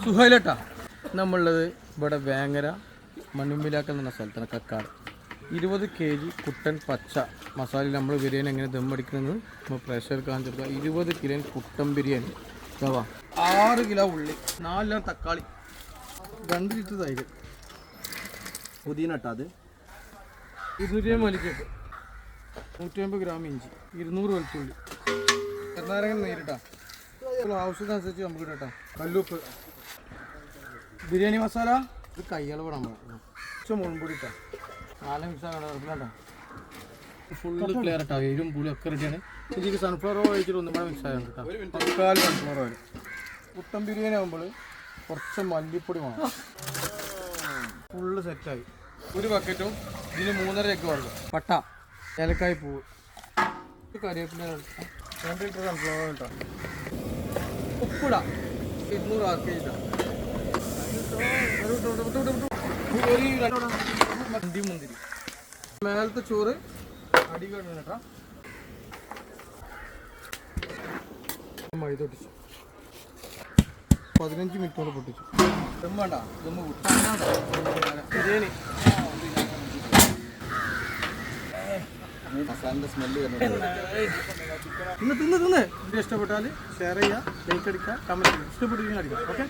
സുഹൈലട്ടാ നമ്മളുള്ളത് ഇവിടെ വേങ്ങര മണ്ണുമ്പിലാക്കൽ എന്ന സ്ഥലത്താണ് കക്കാട് 20 kg കുട്ടൻ പച്ച മസാലയിൽ നമ്മൾ ബിരിയാണി എങ്ങനെ ദമ്മടിക്കുന്നത് നമ്മൾ പ്രഷർ കാണിച്ചെടുക്കുക 20 കിലോ കുട്ടൻ ബിരിയാണി ഇതാവാ 6 കിലോ ഉള്ളി 4 കിലോ തക്കാളി 2 ലിറ്റർ തൈര് പുതിന ഇട്ടാ അത് 250 മല്ലിച്ചപ്പ് 150 ഗ്രാം ഇഞ്ചി 200 വെളുത്തുള്ളി ചെറുനാരങ്ങ നേരിട്ടാ ആവശ്യത്തിനനുസരിച്ച് നമുക്ക് ഇട്ടാ കല്ലുപ്പ് ബിരിയാണി മസാല ഇത് കയ്യളവ് നമ്മൾ മുൻപൊടി ഇട്ടാ 4 മിക്സാണ് ഫുള്ള് ക്ലിയർ ഇട്ടാ എരും പുളി ഒക്കെ റെഡിയാണ് ഇതിലേക്ക് സൺഫ്ലവർ ഓയിൽ ഒഴിച്ചിട്ട് ഒന്നും കൂടെ മിക്സ് ആയാൽ കേട്ടോ 4 സൺഫ്ലവർ ഓയിൽ കുട്ടൻ ബിരിയാണി ആകുമ്പോൾ കുറച്ച് മല്ലിപ്പൊടി വേണം ഫുള്ള് സെറ്റായി ഒരു ബക്കറ്റും ഇതിന് 3.5 എഗ് വറുക്കും പട്ട ഏലക്കായ് പൂവ് കറിവേപ്പില 2 ലിറ്റർ സൺഫ്ലവർ ഓയിൽ ഇട്ടാ ഉപ്പിടാം 200 RK ഇട്ടാം മുന്തിരി മേലത്തെ ചോറ് അടി കേട്ടാ മൈദ ഒട്ടിച്ചു 15 മിനിറ്റോടെ പൊട്ടിച്ചു ദമ്മണ്ട ദമ്മ ബിരിയാണി മസാലൻ്റെ സ്മെല്ല് തിന്ന് തിന്ന് തിന്ന് ഇത് ഇഷ്ടപ്പെട്ടാൽ ഷെയർ ചെയ്യുക ലൈക്ക് അടിക്കുക കമൻറ്റ് ചെയ്യുക ഇഷ്ടപ്പെട്ടിരിക്കുന്ന അടിക്കുക ഓക്കെ